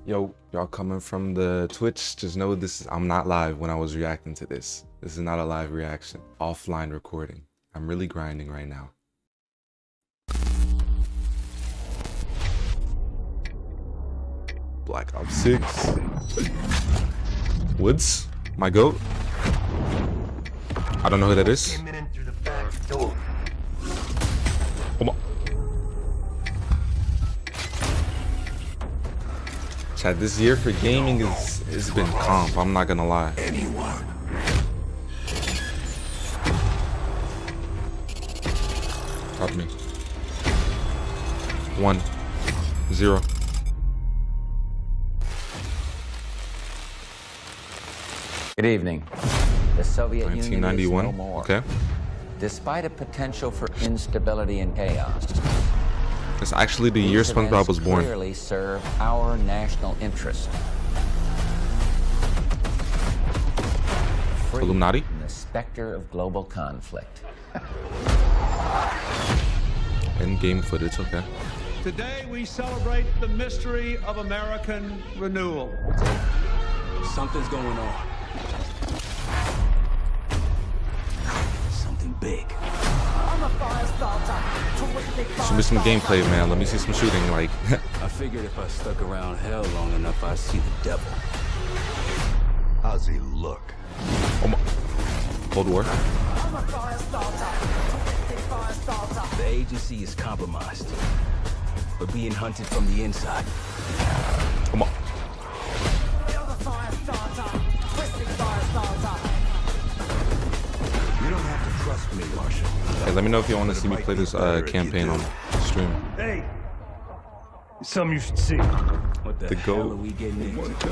Yo, y'all coming from the Twitch, just know I'm not live when I was reacting to this. This is not a live reaction. Offline recording. I'm really grinding right now. Black Ops 6. Woods, my goat. I don't know who that is. Come on. Chat, this year for gaming has been comp, I'm not gonna lie. Copy me. 1, 0. Good evening. The Soviet Union is 1991. no more. Okay. Despite a potential for instability and chaos, It's actually the year these SpongeBob events was born. clearly serve our national interest. Free Illuminati? from the specter of global conflict. Endgame footage, okay. Today we celebrate the mystery of American renewal. Something's going on. Something big. Show me some gameplay, man. Let me see some shooting, like. I figured if I stuck around hell long enough, I'd see the devil. How's he look? Oh my. Cold War. The agency is compromised, but being hunted from the inside. Come on. You don't have to trust me, Marshal. Hey, let me know if you want to see me play this campaign on stream. Hey, it's something you should see. What the The hell goat. are we getting into?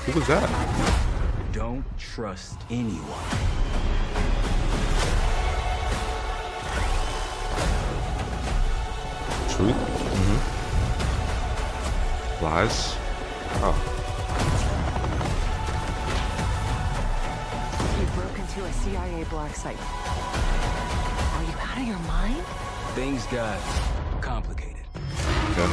Who was that? Don't trust anyone. Truth? Mm-hmm. Lies? Oh. You broke into a CIA black site. Are you out of your mind? Things got complicated. Okay.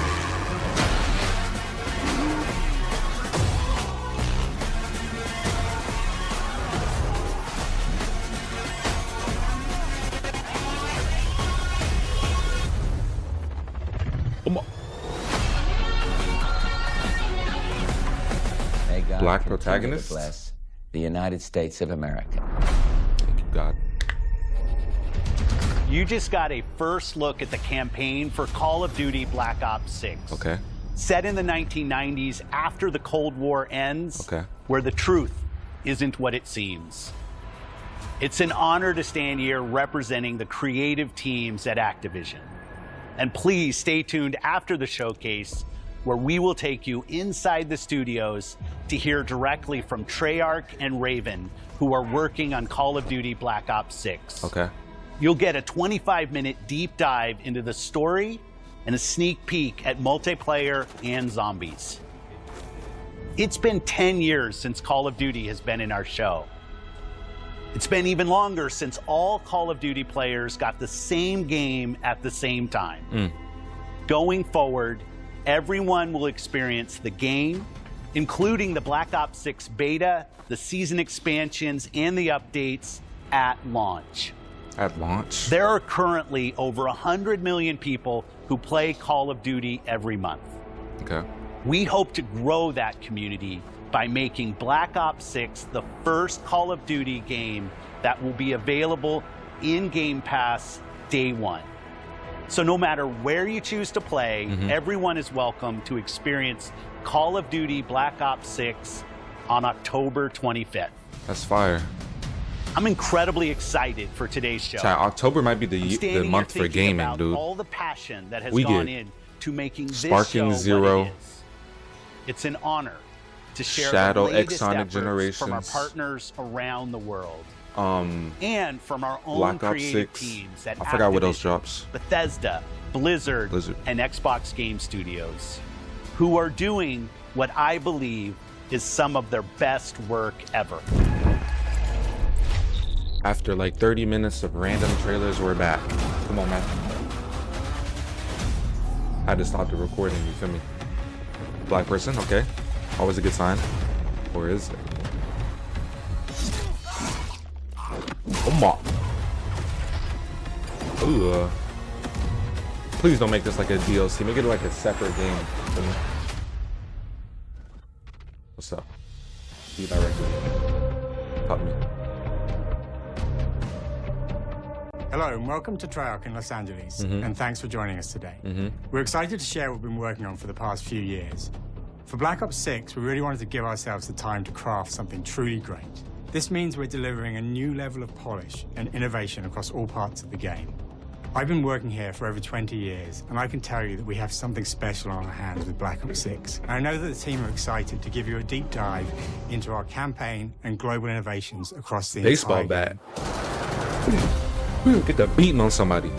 May God Black continue to protagonists? bless the United States of America. Thank you, God. You just got a first look at the campaign for Call of Duty Black Ops 6. Okay. Set in the 1990s after the Cold War ends, Okay. where the truth isn't what it seems. It's an honor to stand here representing the creative teams at Activision. And please stay tuned after the showcase, where we will take you inside the studios to hear directly from Treyarch and Raven, who are working on Call of Duty Black Ops 6. Okay. You'll get a 25-minute deep dive into the story and a sneak peek at multiplayer and zombies. It's been 10 years since Call of Duty has been in our show. It's been even longer since all Call of Duty players got the same game at the same time. Going forward, everyone will experience the game, including the Black Ops 6 beta, the season expansions, and the updates at launch. At launch? There are currently over 100 million people who play Call of Duty every month. Okay. We hope to grow that community by making Black Ops 6 the first Call of Duty game that will be available in Game Pass day one. So no matter where you choose to play, everyone is welcome to experience Call of Duty Black Ops 6 on October 25th. That's fire. I'm incredibly excited for today's show. Chat, October might be I'm the standing month here for thinking gaming, about dude. all the passion that has We gone get in to making this Sparking show Zero. what it is. It's an honor to share Shadow, the latest Exonic efforts from our Generations. partners around the world, Um, and from our own Black Ops creative 6. teams at I forgot what else Activision, drops. Bethesda, Blizzard, and Xbox Game Studios, who are doing what I believe is some of their best work ever. After like 30 minutes of random trailers, we're back. Come on, man. I had to stop the recording, you feel me? Black person, okay. Always a good sign. Or is it? Oh my. Ooh. Please don't make this like a DLC. Make it like a separate game. What's up? Be directed. Help me. Hello and welcome to Treyarch in Los Angeles, and thanks for joining us today. We're excited to share what we've been working on for the past few years. For Black Ops 6, we really wanted to give ourselves the time to craft something truly great. This means we're delivering a new level of polish and innovation across all parts of the game. I've been working here for over 20 years, and I can tell you that we have something special on our hands with Black Ops 6. And I know that the team are excited to give you a deep dive into our campaign and global innovations across the Baseball entire bat. Get the beating on somebody.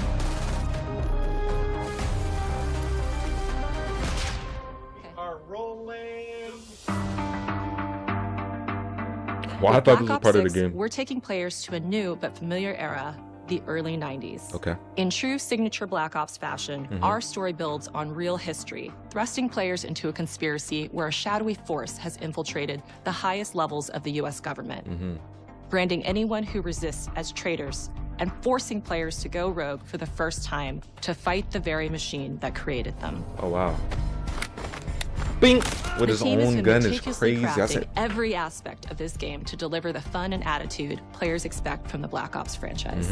Well, I thought this was part of the game. We're taking players to a new but familiar era, the early 90s. Okay. In true signature Black Ops fashion, our story builds on real history, thrusting players into a conspiracy where a shadowy force has infiltrated the highest levels of the U.S. government, branding anyone who resists as traitors and forcing players to go rogue for the first time to fight the very machine that created them. Oh, wow. Bing! With his team has own been gun is meticulously crazy. I said, crafting every aspect of this game to deliver the fun and attitude players expect from the Black Ops franchise.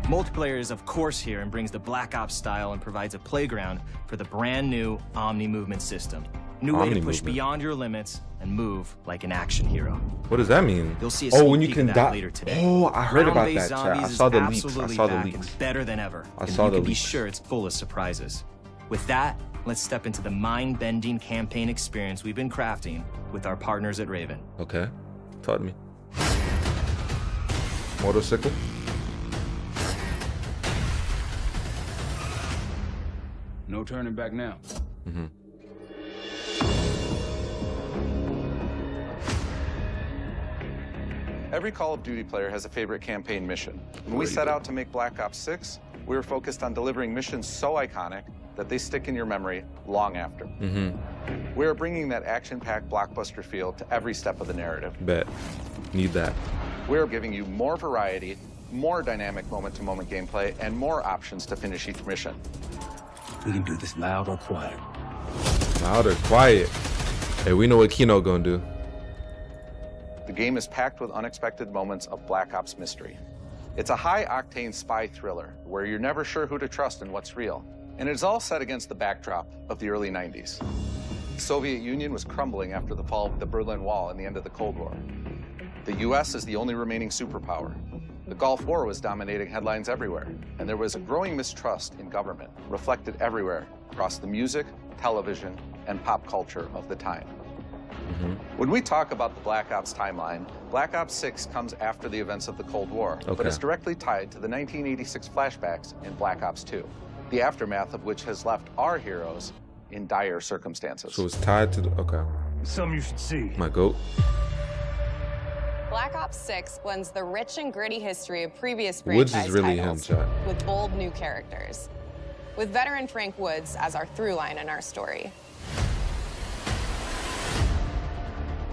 Multiplayer is of course here and brings the Black Ops style and provides a playground for the brand new Omni movement system. New way to push beyond your limits and move like an action hero. what does that mean? You'll see a Oh, sneak when you peek can of that die. later today. Oh, I heard about Ground-based that, chat. I Zombies saw the is leaks. I absolutely saw the back leaks. and better than ever. I And saw you the can be leaks. sure it's full of surprises. With that, let's step into the mind-bending campaign experience we've been crafting with our partners at Raven. Okay. Talk to me. Motorcycle? No turning back now. Every Call of Duty player has a favorite campaign mission. When we set out to make Black Ops 6, we were focused on delivering missions so iconic that they stick in your memory long after. We are bringing that action-packed blockbuster feel to every step of the narrative. Bet. Need that. We're giving you more variety, more dynamic moment-to-moment gameplay, and more options to finish each mission. We can do this loud or quiet. Loud or quiet? Hey, we know what Kino gonna do. The game is packed with unexpected moments of Black Ops mystery. It's a high-octane spy thriller where you're never sure who to trust and what's real. And it's all set against the backdrop of the early 90s. The Soviet Union was crumbling after the fall of the Berlin Wall and the end of the Cold War. The US is the only remaining superpower. The Gulf War was dominating headlines everywhere, and there was a growing mistrust in government, reflected everywhere across the music, television, and pop culture of the time. When we talk about the Black Ops timeline, Black Ops 6 comes after the events of the Cold War, but is directly tied to the 1986 flashbacks in Black Ops 2, the aftermath of which has left our heroes in dire circumstances. So it's tied to the... Okay. Some you should see. My goat. Black Ops 6 blends the rich and gritty history of previous Woods franchise is really titles him, chat. with bold new characters, with veteran Frank Woods as our through line in our story.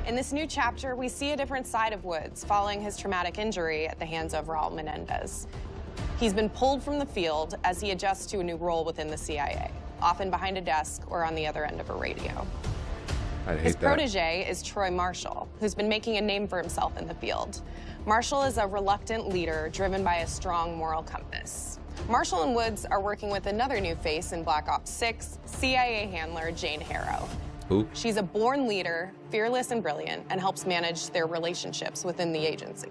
In this new chapter, we see a different side of Woods following his traumatic injury at the hands of Raul Menendez. He's been pulled from the field as he adjusts to a new role within the CIA, often behind a desk or on the other end of a radio. I hate His that. protege is Troy Marshall, who's been making a name for himself in the field. Marshall is a reluctant leader driven by a strong moral compass. Marshall and Woods are working with another new face in Black Ops 6, CIA handler Jane Harrow. Who? She's a born leader, fearless and brilliant, and helps manage their relationships within the agency.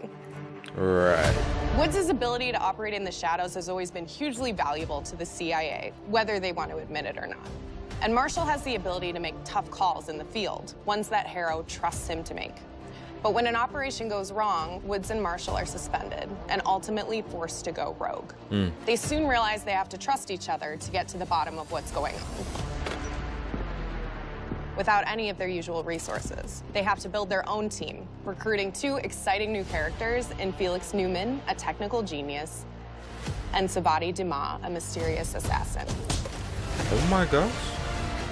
Right. Woods' ability to operate in the shadows has always been hugely valuable to the CIA, whether they want to admit it or not. And Marshall has the ability to make tough calls in the field, ones that Harrow trusts him to make. But when an operation goes wrong, Woods and Marshall are suspended and ultimately forced to go rogue. They soon realize they have to trust each other to get to the bottom of what's going on. Without any of their usual resources, they have to build their own team, recruiting two exciting new characters in Felix Newman, a technical genius, and Savati Dumas, a mysterious assassin. Oh my gosh.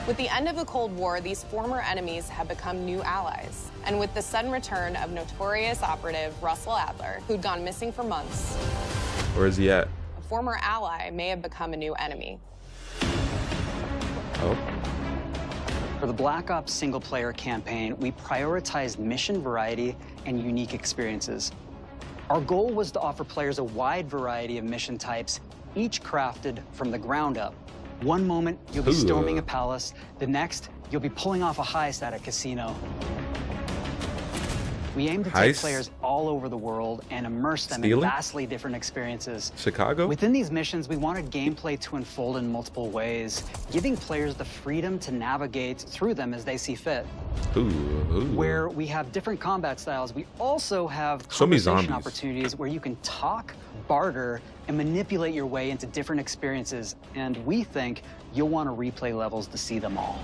With the end of the Cold War, these former enemies have become new allies. And with the sudden return of notorious operative Russell Adler, who'd gone missing for months, where is he at? a former ally may have become a new enemy. Oh. For the Black Ops single-player campaign, we prioritized mission variety and unique experiences. Our goal was to offer players a wide variety of mission types, each crafted from the ground up. One moment, you'll be storming a palace. The next, you'll be pulling off a heist at a casino. We aim to take players all over the world and immerse them in vastly different experiences. Chicago? Within these missions, we wanted gameplay to unfold in multiple ways, giving players the freedom to navigate through them as they see fit. Where we have different combat styles, we also have conversation opportunities where you can talk, barter, and manipulate your way into different experiences. And we think you'll want to replay levels to see them all.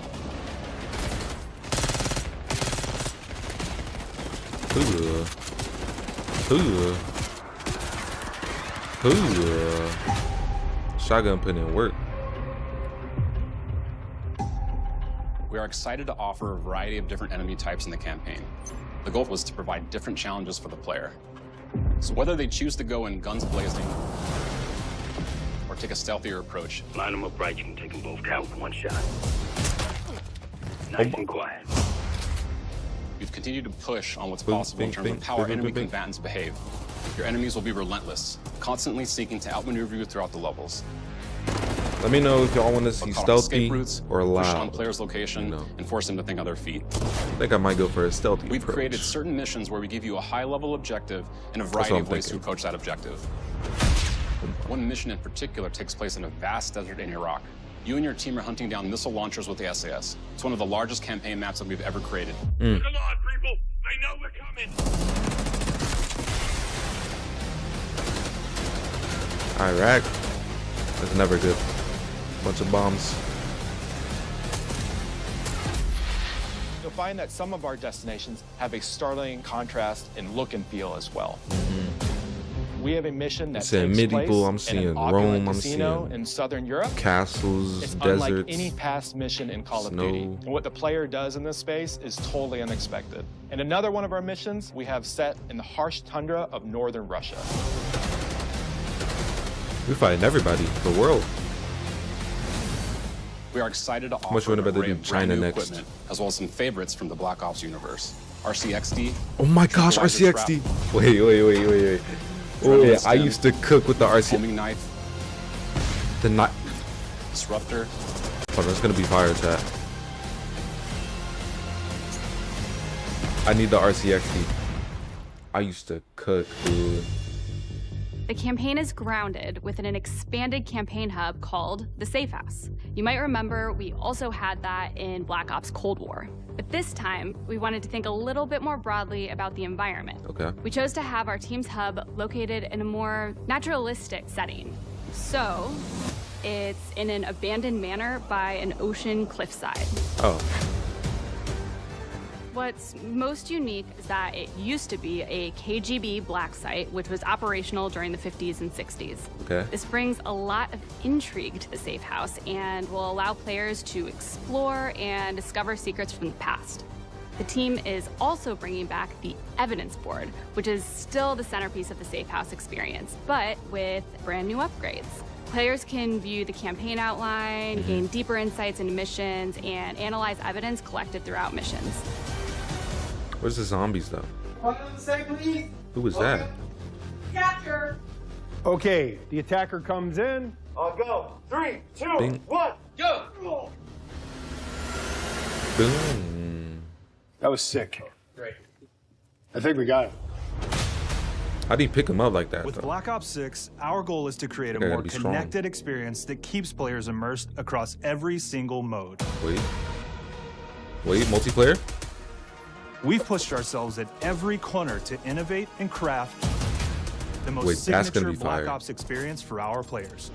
Shotgun putting in work. We are excited to offer a variety of different enemy types in the campaign. The goal was to provide different challenges for the player. So whether they choose to go in guns blazing or take a stealthier approach. Line them up right, you can take them both down with one shot. Nice and quiet. We've continued to push on what's possible in terms of how our enemy combatants behave. Your enemies will be relentless, constantly seeking to outmaneuver you throughout the levels. Let me know if y'all want to see stealthy or push loud. on players' location and force them to think on their feet. I think I might go for a stealthy We've approach. created certain missions where we give you a high-level objective and a variety of ways to approach that objective. One mission in particular takes place in a vast desert in Iraq. You and your team are hunting down missile launchers with the SAS. It's one of the largest campaign maps that we've ever created. Come on, people! They know we're coming! Iraq. That's never good. Bunch of bombs. You'll find that some of our destinations have a startling contrast in look and feel as well. We have a mission that takes medieval, I'm place in an seeing opulent Rome, I'm casino seeing in southern Europe. Castles, It's deserts, unlike any past mission in Call of Duty. And what the player does in this space is totally unexpected. And another one of our missions we have set in the harsh tundra of northern Russia. We're fighting everybody, the world. We are excited to Much offer an better array do of China brand new next. equipment, as well as some favorites from the Black Ops universe. RCXD. Oh my gosh, RCXD. Wait. Oh yeah, I used to cook with the RCXD. Homing knife. The knife. Disruptor. Hold on, that's gonna be fire chat. I need the RCXD. I used to cook, dude. The campaign is grounded within an expanded campaign hub called the Safe House. You might remember we also had that in Black Ops Cold War. But this time, we wanted to think a little bit more broadly about the environment. Okay. We chose to have our team's hub located in a more naturalistic setting. So, it's in an abandoned manor by an ocean cliffside. Oh. What's most unique is that it used to be a KGB black site, which was operational during the 50s and 60s. Okay. This brings a lot of intrigue to the Safe House and will allow players to explore and discover secrets from the past. The team is also bringing back the evidence board, which is still the centerpiece of the Safe House experience, but with brand new upgrades. Players can view the campaign outline, gain deeper insights into missions, and analyze evidence collected throughout missions. Where's the zombies though? Please. Who was that? Capture. Okay, the attacker comes in. I'll go. 3, 2, Bing. 1, go! Boom. That was sick. Great. I think we got it. How do you pick him up like that With though? Black Ops 6, our goal is to create a Gotta more be strong. connected experience that keeps players immersed across every single mode. Wait, multiplayer? We've pushed ourselves at every corner to innovate and craft the most Wait, that's signature gonna be Black fire. Ops experience for our players.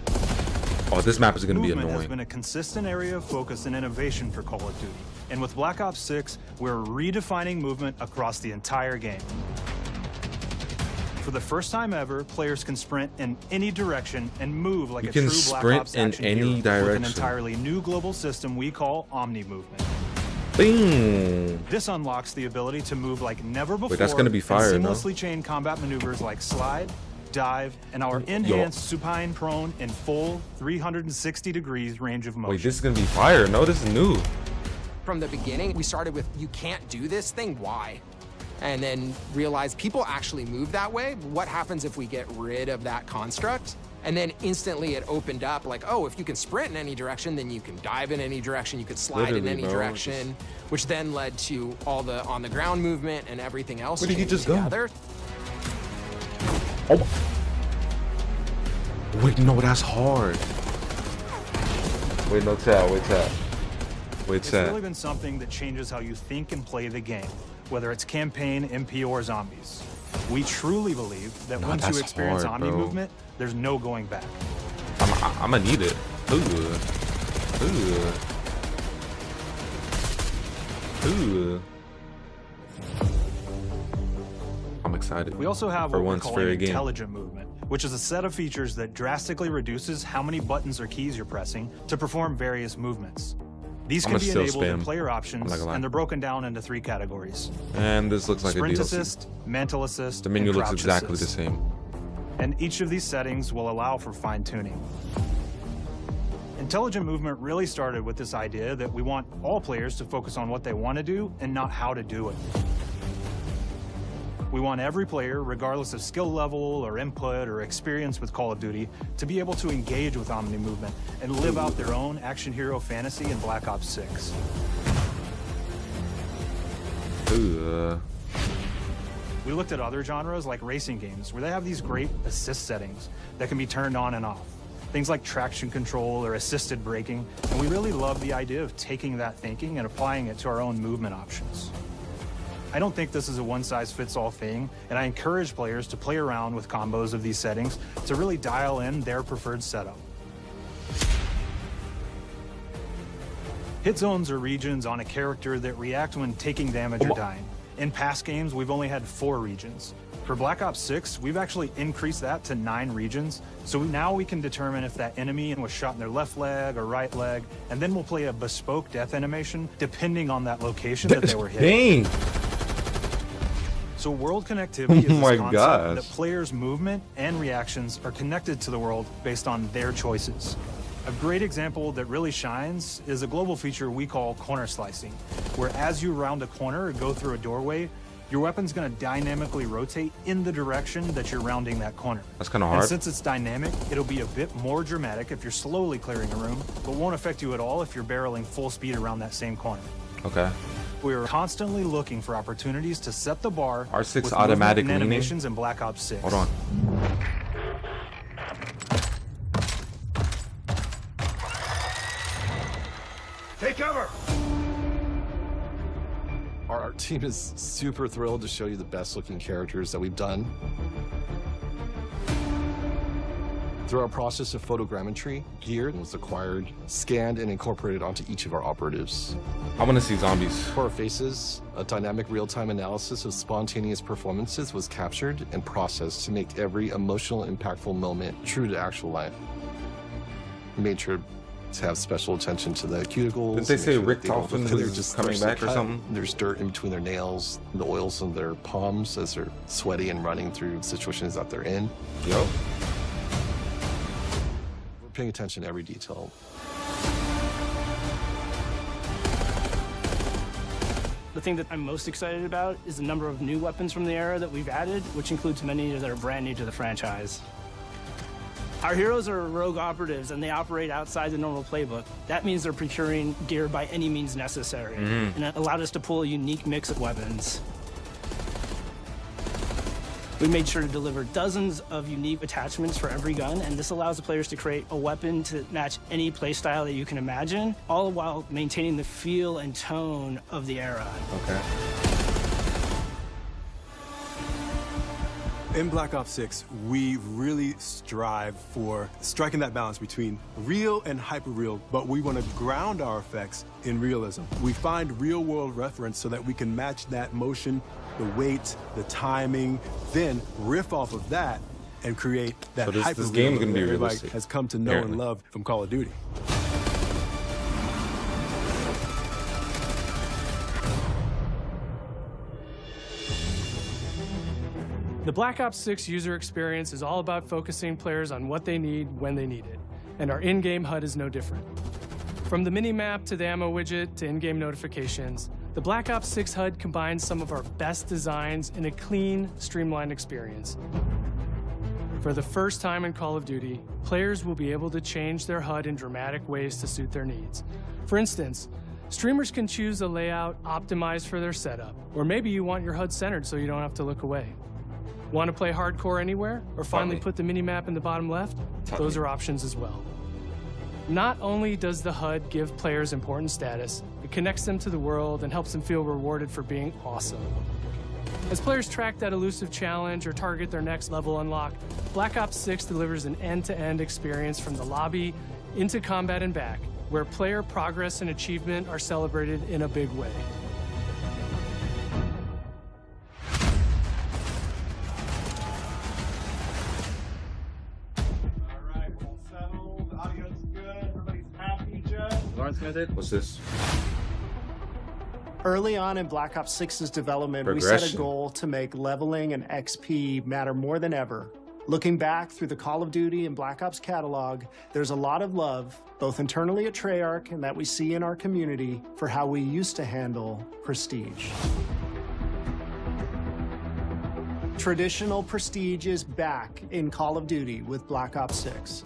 Oh, this map is gonna be Movement has annoying. been a consistent area of focus and innovation for Call of Duty. And with Black Ops 6, we're redefining movement across the entire game. For the first time ever, players can sprint in any direction and move like You a can true Black sprint Ops in action any hero direction. with an entirely new global system we call Omni Movement. Boom. This unlocks the ability to move like never before. Wait, that's gonna be fire, and no? seamlessly chain combat maneuvers like slide, dive, and our enhanced supine prone in full 360 degrees range of motion. Wait, this is gonna be fire. No, this is new. From the beginning, we started with, you can't do this thing, why? And then realized people actually move that way. What happens if we get rid of that construct? And then instantly it opened up like, oh, if you can sprint in any direction, then you can dive in any direction, you could slide in Literally, any bro. direction, which then led to all the on the ground movement and everything else. Where did he just together. go? Oh. Wait, no, that's hard. Wait, no, chat. Wait, chat. Wait, It's chat. really been something that changes how you think and play the game, whether it's campaign, MP, or zombies. We truly believe that Nah, once you that's experience hard, Omni bro. Movement, there's no going back. I'm gonna need it. Ooh. I'm excited. We also have for what we're once for calling a game. intelligent movement, which is a set of features that drastically reduces how many buttons or keys you're pressing to perform various movements. These can I'ma be still enabled in spam. player I'm options, not gonna lie. and they're broken down into 3 categories. And this looks like Sprint a DLC. assist, mantle assist, The menu and looks crouch exactly assist. the same. And each of these settings will allow for fine-tuning. Intelligent movement really started with this idea that we want all players to focus on what they want to do and not how to do it. We want every player, regardless of skill level or input or experience with Call of Duty, to be able to engage with Omni Movement and live out their own action hero fantasy in Black Ops 6. We looked at other genres like racing games, where they have these great assist settings that can be turned on and off. Things like traction control or assisted braking, and we really love the idea of taking that thinking and applying it to our own movement options. I don't think this is a one-size-fits-all thing, and I encourage players to play around with combos of these settings to really dial in their preferred setup. Hit zones are regions on a character that react when taking damage or dying. In past games, we've only had 4 regions. For Black Ops 6, we've actually increased that to 9 regions, so now we can determine if that enemy was shot in their left leg or right leg, and then we'll play a bespoke death animation depending on that location that they were hit. Dang! So world connectivity is Oh this my concept gosh. that players' movement and reactions are connected to the world based on their choices. A great example that really shines is a global feature we call corner slicing, where as you round a corner or go through a doorway, your weapon's gonna dynamically rotate in the direction that you're rounding that corner. That's kind of And hard. since it's dynamic, it'll be a bit more dramatic if you're slowly clearing a room, but won't affect you at all if you're barreling full speed around that same corner. Okay. We are constantly looking for opportunities to set the bar R6 with automatic movement and leaning? animations in Black Ops 6. Hold on. Take cover! Our art team is super thrilled to show you the best looking characters that we've done. Through our process of photogrammetry, gear was acquired, scanned, and incorporated onto each of our operatives. I want to see zombies. For our faces, a dynamic real-time analysis of spontaneous performances was captured and processed to make every emotional, impactful moment true to actual life. We made sure to have special attention to the cuticles. Didn't they say make sure Rick that they don't Toffin look like they're was just coming freshly back or cut. something? There's dirt in between their nails, the oils on their palms as they're sweaty and running through situations that they're in. Yo. We're paying attention to every detail. The thing that I'm most excited about is the number of new weapons from the era that we've added, which includes many that are brand new to the franchise. Our heroes are rogue operatives, and they operate outside the normal playbook. That means they're procuring gear by any means necessary, and it allowed us to pull a unique mix of weapons. We made sure to deliver dozens of unique attachments for every gun, and this allows the players to create a weapon to match any playstyle that you can imagine, all while maintaining the feel and tone of the era. Okay. In Black Ops 6, we really strive for striking that balance between real and hyper-real, but we want to ground our effects in realism. We find real-world reference so that we can match that motion, the weight, the timing, then riff off of that and create that hyper-real this game's gonna be that everybody realistic, has come to know and love from Call of Duty. The Black Ops 6 user experience is all about focusing players on what they need when they need it, and our in-game HUD is no different. From the mini-map to the ammo widget to in-game notifications, the Black Ops 6 HUD combines some of our best designs in a clean, streamlined experience. For the first time in Call of Duty, players will be able to change their HUD in dramatic ways to suit their needs. For instance, streamers can choose a layout optimized for their setup, or maybe you want your HUD centered so you don't have to look away. Want to play hardcore anywhere, or finally put the mini-map in the bottom left? Those are options as well. Not only does the HUD give players important status, it connects them to the world and helps them feel rewarded for being awesome. As players track that elusive challenge or target their next level unlock, Black Ops 6 delivers an end-to-end experience from the lobby into combat and back, where player progress and achievement are celebrated in a big way. What's this? Early on in Black Ops 6's development, we set a goal to make leveling and XP matter more than ever. Looking back through the Call of Duty and Black Ops catalog, there's a lot of love, both internally at Treyarch and that we see in our community, for how we used to handle prestige. Traditional prestige is back in Call of Duty with Black Ops 6.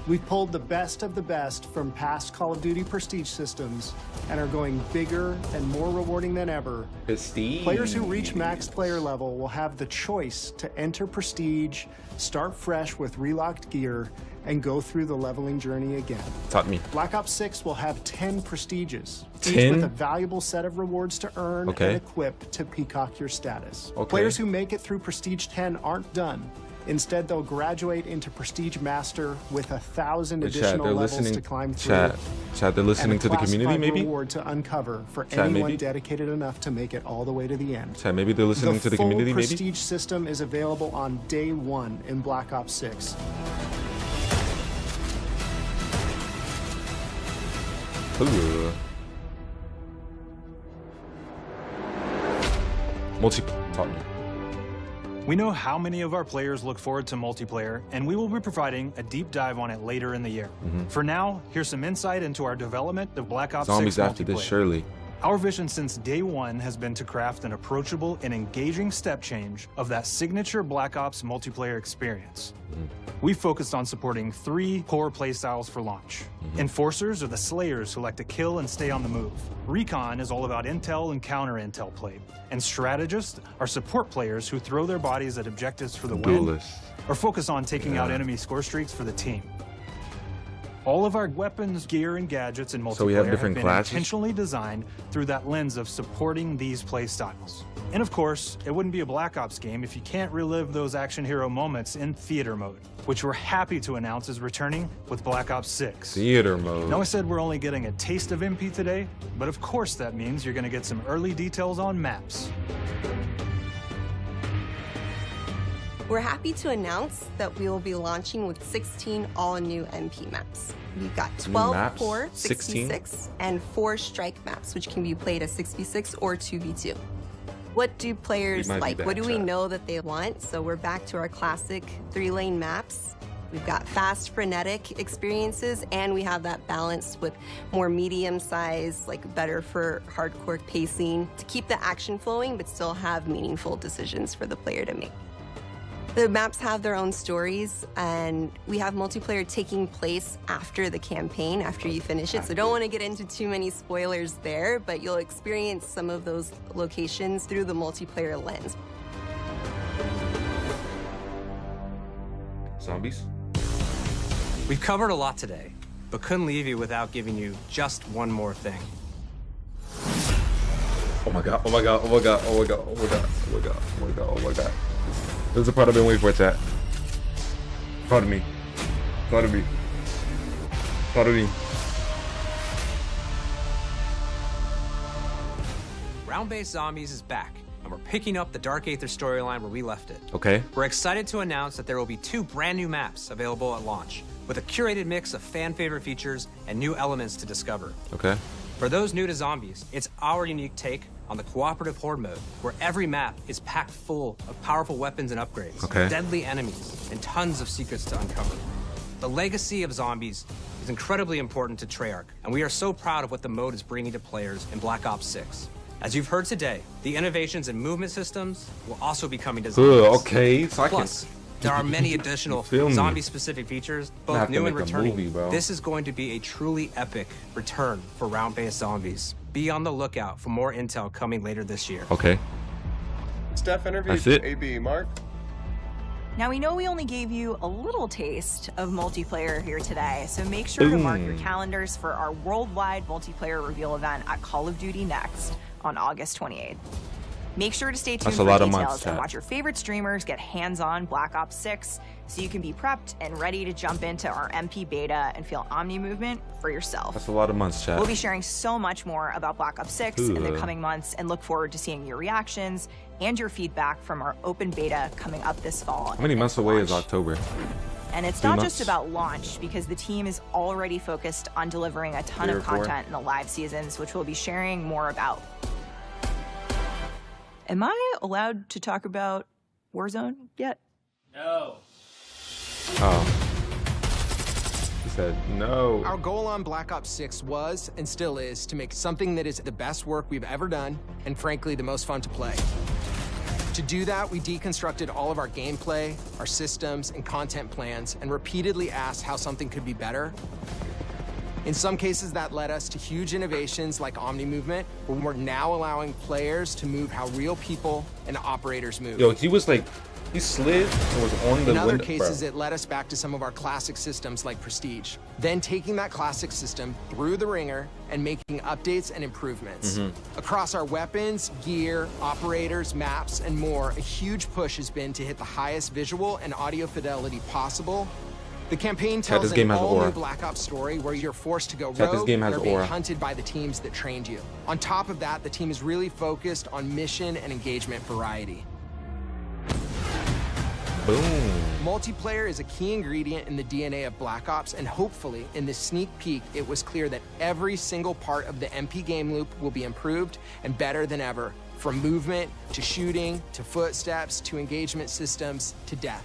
We've pulled the best of the best from past Call of Duty prestige systems and are going bigger and more rewarding than ever. Prestige. Players who reach max player level will have the choice to enter prestige, start fresh with relocked gear, and go through the leveling journey again. Taught me. Black Ops 6 will have 10 prestiges, 10? each with a valuable set of rewards to earn and equip to peacock your status. Players who make it through Prestige 10 aren't done. Instead, they'll graduate into Prestige Master with 1,000 additional levels to climb through. Chat, they're listening to the community, maybe? Reward to uncover for anyone dedicated enough to make it all the way to the end. Chat, maybe they're listening to the community, maybe? The full Prestige system is available on day 1 in Black Ops 6. Ooh. Talk me. We know how many of our players look forward to multiplayer, and we will be providing a deep dive on it later in the year. For now, here's some insight into our development of Black Ops 6 Zombies after this, surely. Our vision since day one has been to craft an approachable and engaging step change of that signature Black Ops multiplayer experience. We focused on supporting 3 core playstyles for launch. Enforcers are the slayers who like to kill and stay on the move. Recon is all about intel and counter-intel play. And strategists are support players who throw their bodies at objectives for the win, or focus on taking out enemy score streaks for the team. All of our weapons, gear, and gadgets in multiplayer have been intentionally designed through that lens of supporting these play styles. And of course, it wouldn't be a Black Ops game if you can't relive those action hero moments in theater mode, which we're happy to announce is returning with Black Ops 6. Theater mode. Now I said we're only getting a taste of MP today, but of course that means you're gonna get some early details on maps. We're happy to announce that we will be launching with 16 all-new MP maps. We've got 12 core 6v6 and 4 strike maps, which can be played as 6v6 or 2v2. What do players like? What do we know that they want? So we're back to our classic 3-lane maps. We've got fast, frenetic experiences, and we have that balance with more medium size, like better for hardcore pacing, to keep the action flowing, but still have meaningful decisions for the player to make. The maps have their own stories, and we have multiplayer taking place after the campaign, after you finish it. So don't want to get into too many spoilers there, but you'll experience some of those locations through the multiplayer lens. Zombies? We've covered a lot today, but couldn't leave you without giving you just one more thing. Oh my god, oh my god, oh my god, oh my god, oh my god, oh my god, oh my god, oh my god. This is the part I've been waiting for, chat. Pardon me. Pardon me. Pardon me. Round-based Zombies is back, and we're picking up the Dark Aether storyline where we left it. Okay. We're excited to announce that there will be 2 brand new maps available at launch, with a curated mix of fan-favorite features and new elements to discover. Okay. For those new to Zombies, it's our unique take on the cooperative horde mode, where every map is packed full of powerful weapons and upgrades, deadly enemies, and tons of secrets to uncover. The legacy of Zombies is incredibly important to Treyarch, and we are so proud of what the mode is bringing to players in Black Ops 6. As you've heard today, the innovations in movement systems will also be coming to Zombies. Okay, so Plus, there are many additional zombie-specific features, both new and returning. This is going to be a truly epic return for round-based Zombies. Be on the lookout for more intel coming later this year. Okay. Steph interview. That's it. AB, Mark. Now, we know we only gave you a little taste of multiplayer here today, so make sure to mark your calendars for our worldwide multiplayer reveal event at Call of Duty Next on August 28th. Make sure to stay tuned for details and watch your favorite streamers get hands-on Black Ops 6 so you can be prepped and ready to jump into our MP beta and feel Omni movement for yourself. That's a lot of months, chat. We'll be sharing so much more about Black Ops 6 in the coming months and look forward to seeing your reactions and your feedback from our open beta coming up this fall. How many months away is October? And it's not just about launch, because the team is already focused on delivering a ton of content in the live seasons, which we'll be sharing more about. Am I allowed to talk about Warzone yet? No. Oh. He said no. Our goal on Black Ops 6 was, and still is, to make something that is the best work we've ever done, and frankly, the most fun to play. To do that, we deconstructed all of our gameplay, our systems, and content plans, and repeatedly asked how something could be better. In some cases, that led us to huge innovations like Omni movement, where we're now allowing players to move how real people and operators move. Yo, he was like, he slid and was on the window. In other cases, it led us back to some of our classic systems like Prestige. Then taking that classic system through the ringer and making updates and improvements. Across our weapons, gear, operators, maps, and more, a huge push has been to hit the highest visual and audio fidelity possible. The campaign tells an all-new Black Ops story where you're forced to go rogue and are being hunted by the teams that trained you. On top of that, the team is really focused on mission and engagement variety. Boom. Multiplayer is a key ingredient in the DNA of Black Ops, and hopefully, in this sneak peek, it was clear that every single part of the MP game loop will be improved and better than ever, from movement, to shooting, to footsteps, to engagement systems, to death.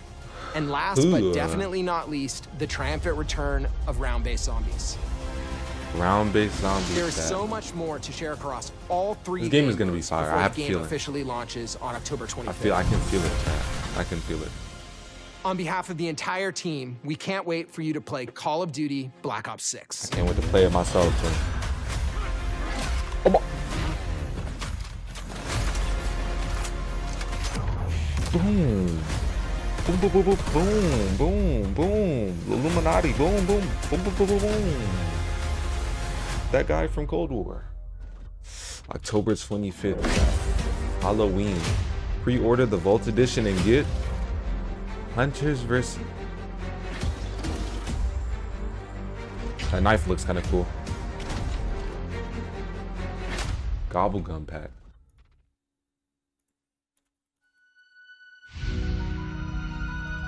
And last but definitely not least, the triumphant return of round-based zombies. Round-based zombies. There is so much more to share across all 3 This game is going to be fire. I have a feeling. The game officially launches on October 25th. I can feel it, man. I can feel it. On behalf of the entire team, we can't wait for you to play Call of Duty Black Ops 6. I can't wait to play it myself, too. Come on. Boom. Boom, boom, boom, boom, boom, boom, boom. Illuminati, boom, boom, boom, boom, boom, boom, boom. That guy from Cold War. October 25th. Halloween. Pre-order the Vault Edition and get Hunters vs. That knife looks kind of cool. Gobblegum pack.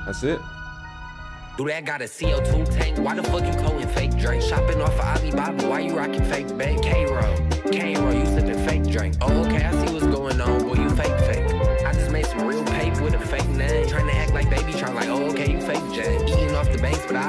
That's it. Do that got a CO2 tank? Why the fuck you calling fake drink? Shopping off of Alibaba, why you rocking fake bank? K-Roll, you sipping fake drink. Oh, okay, I see what's going on, boy, you fake. I just made some real paper with a fake name. Trying to act like baby, trying like, oh, okay, you fake Jane. Eating off the banks, but I